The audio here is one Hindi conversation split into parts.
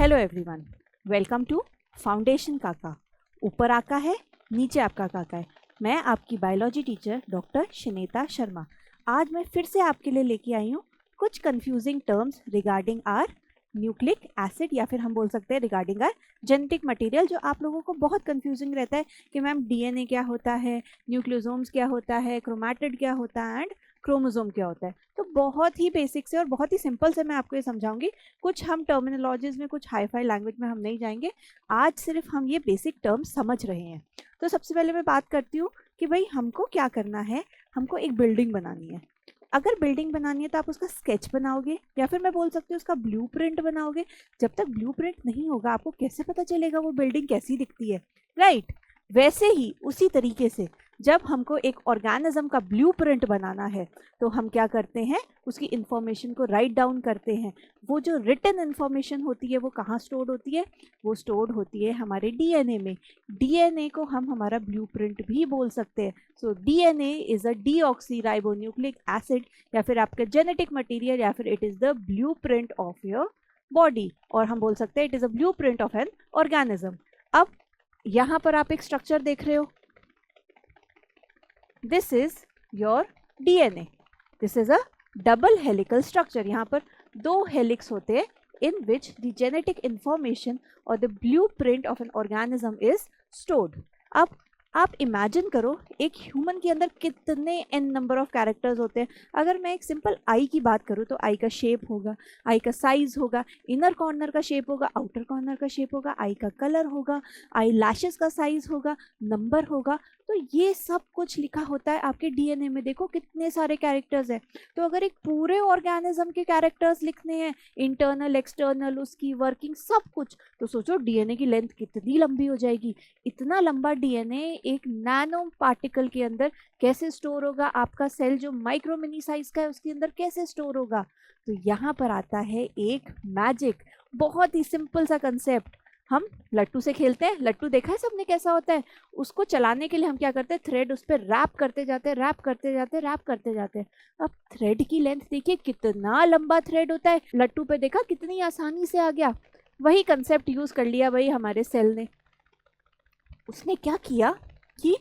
Hello everyone, welcome to foundation काका। ऊपर आका है, नीचे आपका काका है। मैं आपकी बायोलॉजी टीचर डॉक्टर शनेता शर्मा। आज मैं फिर से आपके लिए लेके आई हूँ कुछ confusing terms regarding R nucleic acid, या फिर हम बोल सकते हैं रिगार्डिंग आर जेनेटिक मटेरियल, जो आप लोगों को बहुत कंफ्यूजिंग रहता है कि मैम डीएनए क्या होता है, न्यूक्लियोसोम्स क्या होता है, क्रोमैटिड क्या होता है एंड क्रोमोसोम क्या होता है। तो बहुत ही बेसिक से और बहुत ही सिंपल से मैं आपको ये समझाऊंगी। कुछ हम टर्मिनोलॉजीज में, कुछ हाई-फाई लैंग्वेज में हम नहीं जाएंगे। आज सिर्फ हम ये बेसिक टर्म्स समझ रहे हैं। तो सबसे पहले मैं बात करती हूँ कि भाई हमको क्या करना है। हमको एक बिल्डिंग बनानी है। अगर बिल्डिंग बनानी है तो आप उसका स्केच बनाओगे, या फिर मैं बोल सकती हूँ उसका ब्लूप्रिंट बनाओगे। जब तक ब्लूप्रिंट नहीं होगा आपको कैसे पता चलेगा वो बिल्डिंग कैसी दिखती है, राइट? वैसे ही उसी तरीके से जब हमको एक ऑर्गेनिज्म का ब्लूप्रिंट बनाना है तो हम क्या करते हैं, उसकी इंफॉर्मेशन को राइट डाउन करते हैं। वो जो रिटन इंफॉर्मेशन होती है वो कहाँ स्टोर्ड होती है? वो स्टोर्ड होती है हमारे डीएनए में। डीएनए को हम हमारा ब्लूप्रिंट भी बोल सकते हैं। So DNA is a deoxyribonucleic acid, या फिर आपका जेनेटिक मटेरियल, या फिर it is the blueprint of your body, और हम बोल सकते हैं it is a blueprint of an organism. अब यहाँ पर आप एक स्ट्रक्चर देख रहे हो, this is your DNA. This is a double helical structure. यहाँ पर दो हेलिक्स होते हैं इन विच द जेनेटिक इंफॉर्मेशन और the blueprint of an organism is stored. अब आप इमेजिन करो एक ह्यूमन के अंदर कितने एन नंबर ऑफ कैरेक्टर्स होते हैं। अगर मैं एक सिंपल आई की बात करूँ तो आई का शेप होगा, आई का साइज होगा, इनर कॉर्नर का शेप होगा, आउटर कॉर्नर का शेप होगा, आई का कलर होगा, आई लैशेस का साइज होगा, नंबर होगा। तो ये सब कुछ लिखा होता है आपके डीएनए में। देखो कितने सारे कैरेक्टर्स हैं। तो अगर एक पूरे ऑर्गेनिज्म के कैरेक्टर्स लिखने हैं, इंटरनल एक्सटर्नल, उसकी वर्किंग सब कुछ, तो सोचो डीएनए की लेंथ कितनी लंबी हो जाएगी। इतना लंबा डीएनए एक नैनो पार्टिकल के अंदर कैसे स्टोर होगा? आपका सेल जो माइक्रो मिनी साइज का है उसके अंदर कैसे स्टोर होगा? तो यहाँ पर आता है एक मैजिक, बहुत ही सिंपल सा कंसेप्ट। हम लट्टू से खेलते हैं, लट्टू देखा है सबने कैसा होता है? उसको चलाने के लिए हम क्या करते हैं, थ्रेड उस पर रैप करते जाते हैं, रैप करते जाते हैं, रैप करते जाते हैं। अब थ्रेड की लेंथ देखिए कितना लंबा थ्रेड होता है। लट्टू पे देखा कितनी आसानी से आ गया। वही कंसेप्ट यूज कर लिया भाई हमारे सेल ने। उसने क्या किया कि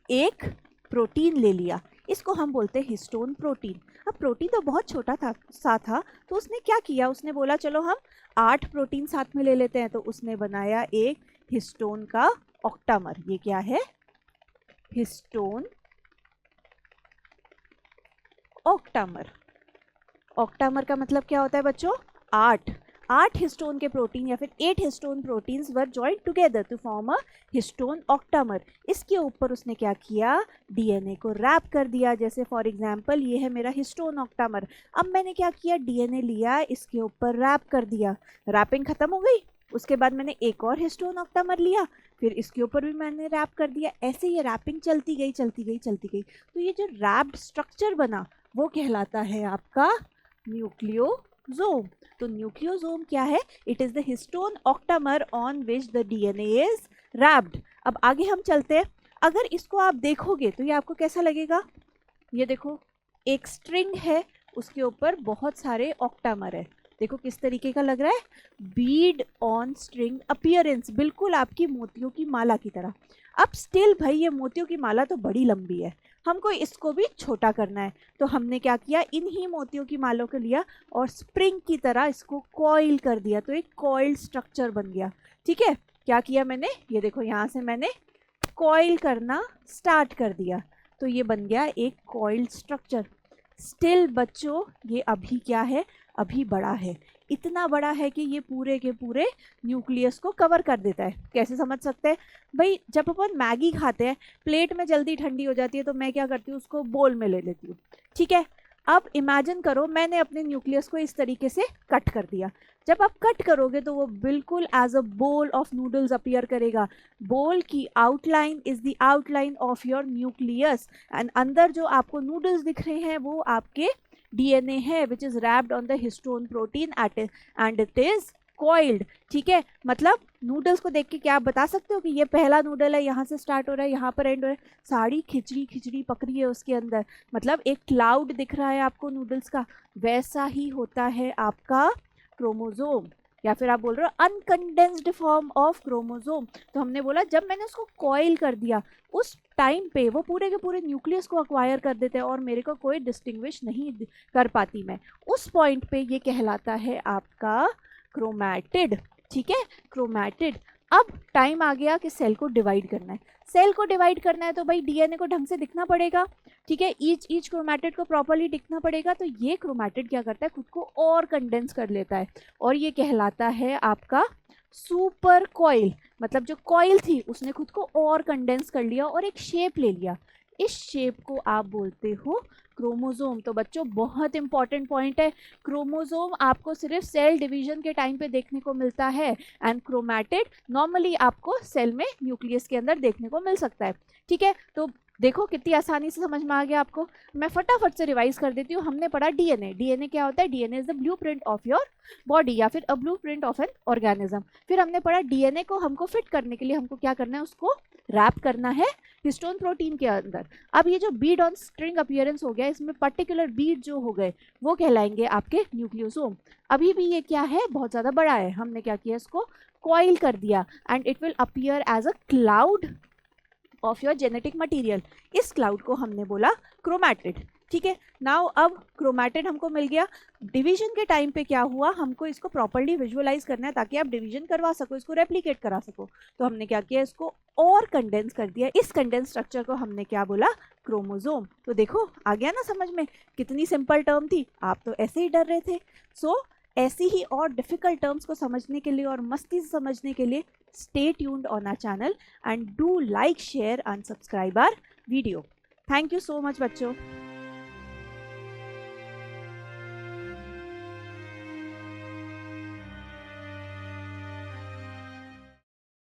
एक प्रोटीन ले लिया, इसको हम बोलते हैं हिस्टोन प्रोटीन। अब प्रोटीन तो बहुत छोटा था, तो उसने क्या किया, उसने बोला चलो हम 8 प्रोटीन साथ में ले लेते हैं। तो उसने बनाया एक हिस्टोन का ऑक्टामर। ये क्या है? Histone octamer. ऑक्टामर का मतलब क्या होता है बच्चों? 8 हिस्टोन के प्रोटीन, या फिर 8 histone proteins were joined together to form a histone octamer. इसके ऊपर उसने क्या किया, डीएनए को रैप कर दिया। जैसे फॉर एग्जांपल ये है मेरा हिस्टोन ऑक्टामर। अब मैंने क्या किया, डीएनए लिया, इसके ऊपर रैप कर दिया। रैपिंग खत्म हो गई, उसके बाद मैंने एक और हिस्टोन ऑक्टामर लिया, फिर इसके ऊपर भी मैंने रैप कर दिया। ऐसे ये रैपिंग चलती गई चलती गई चलती गई। तो ये जो रैप्ड स्ट्रक्चर बना वो कहलाता है आपका न्यूक्लियोसोम। तो न्यूक्लियोसोम क्या है? It is the histone octamer on which the DNA is wrapped. अब आगे हम चलते हैं। अगर इसको आप देखोगे तो ये आपको कैसा लगेगा? ये देखो एक स्ट्रिंग है, उसके ऊपर बहुत सारे ऑक्टामर है। देखो किस तरीके का लग रहा है, बीड ऑन स्ट्रिंग अपीयरेंस, बिल्कुल आपकी मोतियों की माला की तरह। अब स्टिल भाई ये मोतियों की माला तो बड़ी लंबी है, हमको इसको भी छोटा करना है। तो हमने क्या किया, इन्हीं मोतियों की मालों को लिया और स्प्रिंग की तरह इसको कॉइल कर दिया। तो एक कॉइल स्ट्रक्चर बन गया। ठीक है, क्या किया मैंने, ये देखो यहाँ से मैंने कॉइल करना स्टार्ट कर दिया, तो ये बन गया एक कॉइल स्ट्रक्चर। स्टिल बच्चों ये अभी क्या है, अभी बड़ा है। इतना बड़ा है कि ये पूरे के पूरे न्यूक्लियस को कवर कर देता है। कैसे समझ सकते हैं भाई? जब अपन मैगी खाते हैं, प्लेट में जल्दी ठंडी हो जाती है, तो मैं क्या करती हूँ, उसको बोल में ले लेती हूँ। ठीक है, अब इमेजिन करो मैंने अपने न्यूक्लियस को इस तरीके से कट कर दिया। जब आप कट करोगे तो वो बिल्कुल as a bowl of noodles appear करेगा। बोल की outline is the outline of your nucleus, and अंदर जो आपको नूडल्स दिख रहे हैं वो आपके डीएनए है which is wrapped on the histone protein and it is coiled. ठीक है, मतलब नूडल्स को देख के क्या आप बता सकते हो कि ये पहला नूडल है, यहाँ से स्टार्ट हो रहा है, यहाँ पर एंड हो रहा है? साड़ी खिचड़ी खिचड़ी पक रही है उसके अंदर, मतलब एक क्लाउड दिख रहा है आपको नूडल्स का। वैसा ही होता है आपका क्रोमोसोम। या फिर आप बोल रहे हो अनकंडेंस्ड फॉर्म ऑफ क्रोमोसोम, तो हमने बोला जब मैंने उसको कॉइल कर दिया उस टाइम पे वो पूरे के पूरे न्यूक्लियस को अक्वायर कर देते हैं और मेरे को कोई डिस्टिंग्विश नहीं कर पाती मैं, उस पॉइंट पे ये कहलाता है आपका क्रोमैटिड। ठीक है, क्रोमैटिड। अब टाइम आ गया कि सेल को डिवाइड करना है। सेल को डिवाइड करना है तो भाई डीएनए को ढंग से दिखना पड़ेगा, ठीक है, ईच क्रोमैटिड को प्रॉपर्ली दिखना पड़ेगा। तो ये क्रोमैटिड क्या करता है, खुद को और कंडेंस कर लेता है और ये कहलाता है आपका सुपर कॉइल। मतलब जो कॉइल थी उसने खुद को और कंडेंस कर लिया और एक शेप ले लिया। इस शेप को आप बोलते हो क्रोमोसोम। तो बच्चों बहुत इंपॉर्टेंट पॉइंट है, क्रोमोसोम आपको सिर्फ सेल डिवीजन के टाइम पे देखने को मिलता है एंड क्रोमैटिड नॉर्मली आपको सेल में न्यूक्लियस के अंदर देखने को मिल सकता है। ठीक है, तो देखो कितनी आसानी से समझ में आ गया आपको। मैं फटाफट से रिवाइज कर देती हूँ। हमने पढ़ा डीएनए, डीएनए क्या होता है, DNA is the blueprint of your body या फिर अ ब्लूप्रिंट ऑफ एन ऑर्गेनिज्म। फिर हमने पढ़ा डीएनए को हमको फिट करने के लिए हमको क्या करना है, उसको रैप करना है हिस्टोन प्रोटीन के अंदर। अब ये जो बीड ऑन स्ट्रिंग अपीयरेंस हो गया, इसमें पर्टिकुलर बीड जो हो गए वो कहलाएंगे आपके न्यूक्लियोसोम। अभी भी ये क्या है, बहुत ज़्यादा बड़ा है, हमने क्या किया, इसको कॉइल कर दिया and it will appear as a cloud of your genetic material. इस क्लाउड को हमने बोला क्रोमैटिड। ठीक है, नाउ अब क्रोमैटिड हमको मिल गया। डिवीजन के टाइम पे क्या हुआ, हमको इसको प्रॉपर्ली विजुअलाइज करना है ताकि आप डिवीजन करवा सको, इसको रेप्लिकेट करा सको। तो हमने क्या किया, इसको और कंडेंस कर दिया। इस कंडेंस स्ट्रक्चर को हमने क्या बोला, क्रोमोसोम। तो देखो आ गया ना समझ में, कितनी सिंपल टर्म थी, आप तो ऐसे ही डर रहे थे। सो ऐसी ही और डिफिकल्ट टर्म्स को समझने के लिए और मस्ती से समझने के लिए stay tuned on our channel and do like, share and subscribe our video. Thank you so much बच्चों।